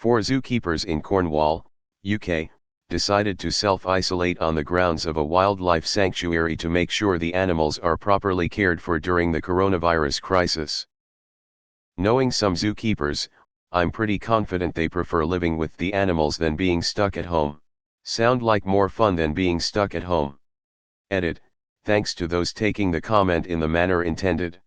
Four zookeepers in Cornwall, UK, decided to self-isolate on the grounds of a wildlife sanctuary to make sure the animals are properly cared for during the coronavirus crisis. Knowing some zookeepers, I'm pretty confident they prefer living with the animals than being stuck at home. Sound like more fun than being stuck at home. Edit, thanks to those taking the comment in the manner intended.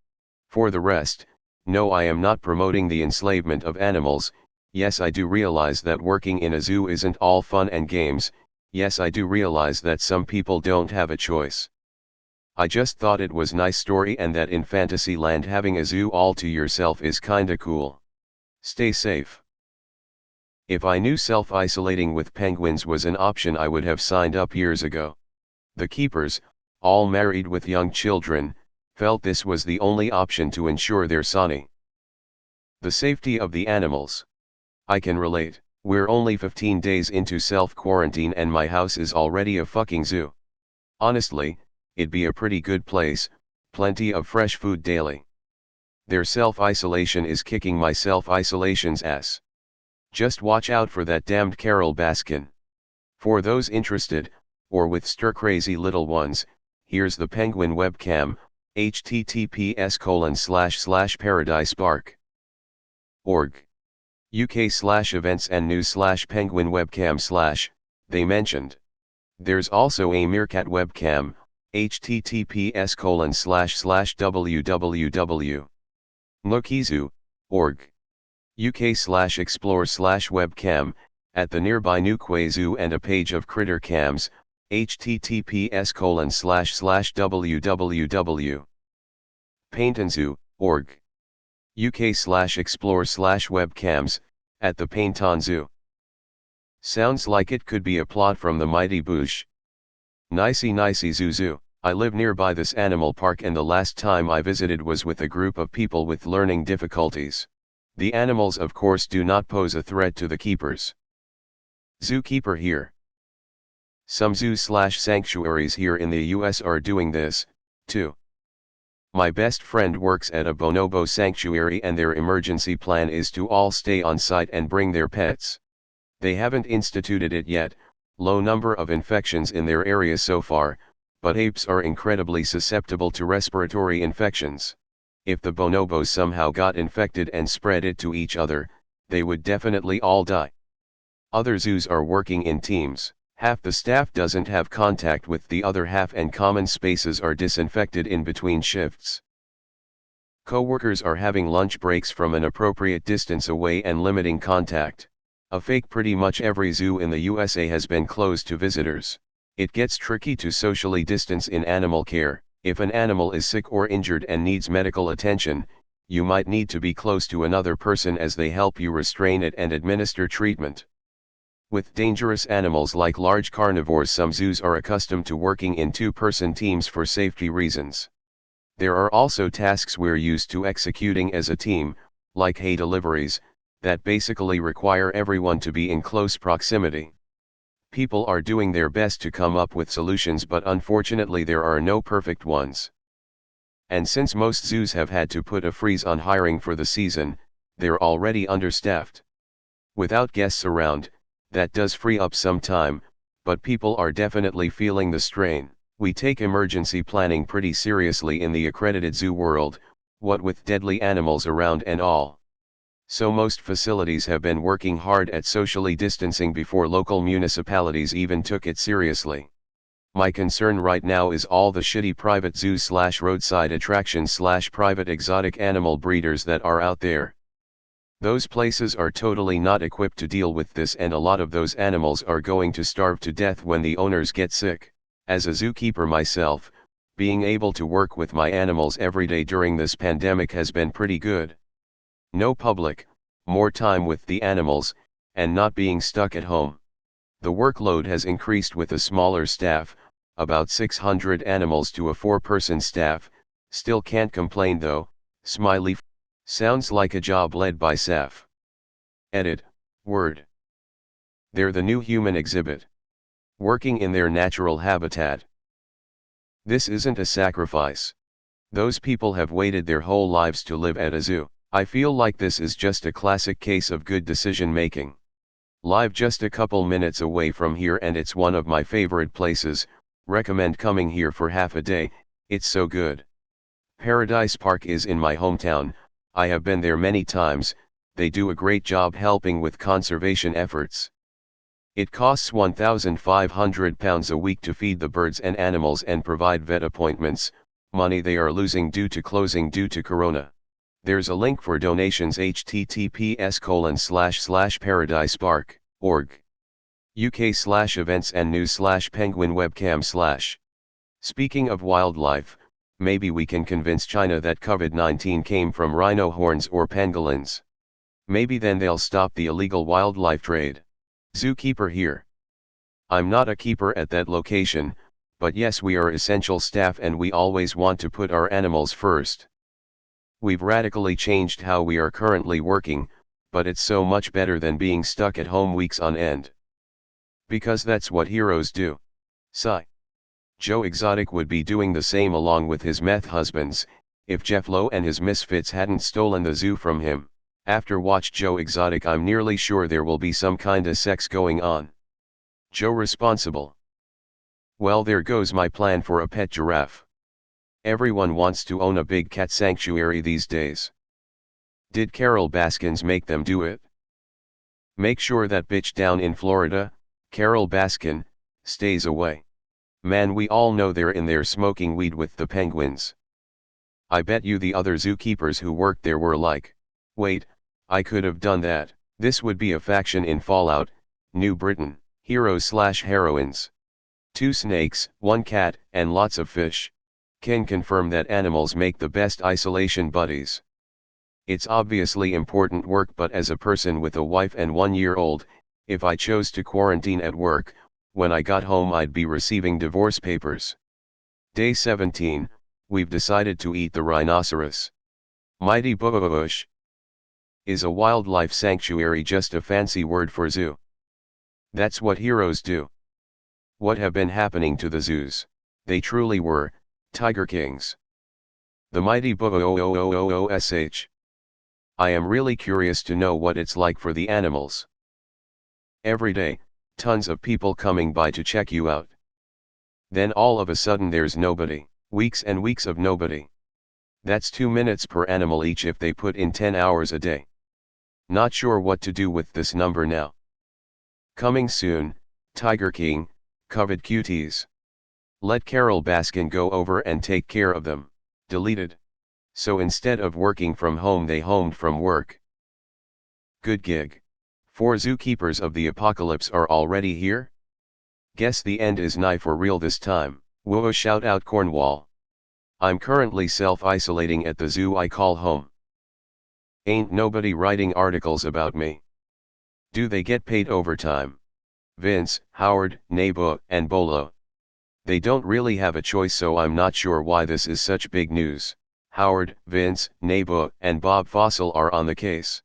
For the rest, no, I am not promoting the enslavement of animals. Yes, I do realize that working in a zoo isn't all fun and games. Yes, I do realize that some people don't have a choice. I just thought it was nice story and that in Fantasyland having a zoo all to yourself is kinda cool. Stay safe. If I knew self-isolating with penguins was an option, I would have signed up years ago. The keepers, all married with young children, felt this was the only option to ensure their safety. The safety of the animals. I can relate. We're only 15 days into self-quarantine and my house is already a fucking zoo. Honestly, it'd be a pretty good place, plenty of fresh food daily. Their self-isolation is kicking my self-isolation's ass. Just watch out for that damned Carol Baskin. For those interested, or with stir-crazy little ones, here's the penguin webcam, https://paradisepark.org. UK/events and news/penguin webcam/ they mentioned. There's also a meerkat webcam, https://www.nookiezoo.org. UK/explore/webcam, at the nearby Newquay Zoo, and a page of critter cams, https://www.paintonzoo.org. UK/explore/webcams, at the Painton Zoo. Sounds like it could be a plot from the Mighty Boosh. Nicey zoo. I live nearby this animal park and the last time I visited was with a group of people with learning difficulties. The animals of course do not pose a threat to the keepers. Zookeeper here. Some zoos/sanctuaries here in the US are doing this, too. My best friend works at a bonobo sanctuary and their emergency plan is to all stay on site and bring their pets. They haven't instituted it yet, low number of infections in their area so far, but apes are incredibly susceptible to respiratory infections. If the bonobos somehow got infected and spread it to each other, they would definitely all die. Other zoos are working in teams. Half the staff doesn't have contact with the other half and common spaces are disinfected in between shifts. Co-workers are having lunch breaks from an appropriate distance away and limiting contact. A fake pretty much every zoo in the USA has been closed to visitors. It gets tricky to socially distance in animal care. If an animal is sick or injured and needs medical attention, you might need to be close to another person as they help you restrain it and administer treatment. With dangerous animals like large carnivores, some zoos are accustomed to working in two-person teams for safety reasons. There are also tasks we're used to executing as a team, like hay deliveries, that basically require everyone to be in close proximity. People are doing their best to come up with solutions, but unfortunately there are no perfect ones. And since most zoos have had to put a freeze on hiring for the season, they're already understaffed. Without guests around, that does free up some time, but people are definitely feeling the strain. We take emergency planning pretty seriously in the accredited zoo world, what with deadly animals around and all. So most facilities have been working hard at socially distancing before local municipalities even took it seriously. My concern right now is all the shitty private zoos/roadside attractions/private exotic animal breeders that are out there. Those places are totally not equipped to deal with this, and a lot of those animals are going to starve to death when the owners get sick. As a zookeeper myself, being able to work with my animals every day during this pandemic has been pretty good. No public, more time with the animals, and not being stuck at home. The workload has increased with a smaller staff, about 600 animals to a 4-person staff, still can't complain though, smiley. Sounds like a job led by Saf. Edit, word. They're the new human exhibit. Working in their natural habitat. This isn't a sacrifice. Those people have waited their whole lives to live at a zoo. I feel like this is just a classic case of good decision making. Live just a couple minutes away from here and it's one of my favorite places, recommend coming here for half a day, it's so good. Paradise Park is in my hometown, I have been there many times, they do a great job helping with conservation efforts. It costs £1,500 a week to feed the birds and animals and provide vet appointments, money they are losing due to closing due to corona. There's a link for donations https://paradisepark.org. UK/events and news/penguin webcam/. Speaking of wildlife, maybe we can convince China that COVID-19 came from rhino horns or pangolins. Maybe then they'll stop the illegal wildlife trade. Zookeeper here. I'm not a keeper at that location, but yes, we are essential staff and we always want to put our animals first. We've radically changed how we are currently working, but it's so much better than being stuck at home weeks on end. Because that's what heroes do. Sigh. Joe Exotic would be doing the same along with his meth husbands, if Jeff Lowe and his misfits hadn't stolen the zoo from him. After watch Joe Exotic, I'm nearly sure there will be some kinda sex going on. Joe responsible. Well, there goes my plan for a pet giraffe. Everyone wants to own a big cat sanctuary these days. Did Carol Baskins make them do it? Make sure that bitch down in Florida, Carol Baskin, stays away. Man, we all know they're in there smoking weed with the penguins. I bet you the other zookeepers who worked there were like, wait, I could have done that. This would be a faction in Fallout, New Britain, heroes/heroines. 2 snakes, 1 cat, and lots of fish. Can confirm that animals make the best isolation buddies. It's obviously important work, but as a person with a wife and 1-year-old, if I chose to quarantine at work, when I got home I'd be receiving divorce papers. Day 17, we've decided to eat the rhinoceros. Mighty Bush. Is a wildlife sanctuary just a fancy word for zoo? That's what heroes do. What have been happening to the zoos? They truly were Tiger Kings. The mighty Bush. I am really curious to know what it's like for the animals. Every day, tons of people coming by to check you out. Then all of a sudden there's nobody, weeks and weeks of nobody. That's 2 minutes per animal each if they put in 10 hours a day. Not sure what to do with this number now. Coming soon, Tiger King, coveted cuties. Let Carol Baskin go over and take care of them. Deleted. So instead of working from home they homed from work. Good gig. 4 zookeepers of the apocalypse are already here? Guess the end is nigh for real this time. Whoa, shout out Cornwall. I'm currently self-isolating at the zoo I call home. Ain't nobody writing articles about me. Do they get paid overtime? Vince, Howard, Nebo, and Bolo. They don't really have a choice, so I'm not sure why this is such big news. Howard, Vince, Nebo, and Bob Fossil are on the case.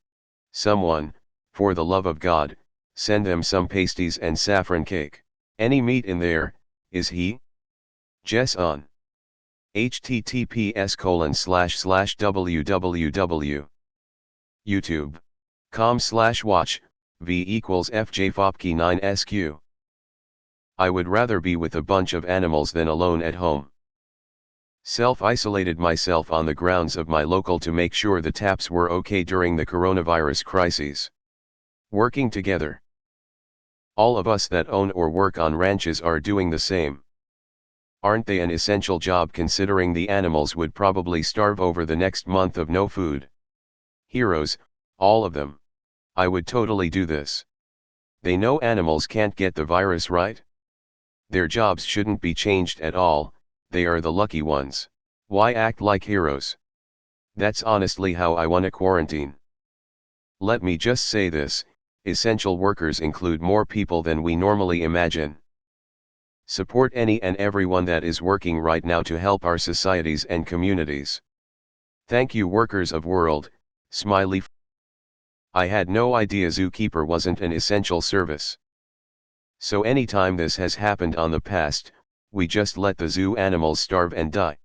Someone, for the love of God, send them some pasties and saffron cake. Any meat in there, is he? Jess on. https://www. youtube.com/watch, v=fjfopke9sq. I would rather be with a bunch of animals than alone at home. Self-isolated myself on the grounds of my local to make sure the taps were okay during the coronavirus crises. Working together. All of us that own or work on ranches are doing the same. Aren't they an essential job considering the animals would probably starve over the next month of no food? Heroes, all of them. I would totally do this. They know animals can't get the virus, right? Their jobs shouldn't be changed at all, they are the lucky ones. Why act like heroes? That's honestly how I wanna quarantine. Let me just say this, essential workers include more people than we normally imagine. Support any and everyone that is working right now to help our societies and communities. Thank you, workers of world, smiley. I had no idea zookeeper wasn't an essential service. So anytime this has happened on the past, we just let the zoo animals starve and die.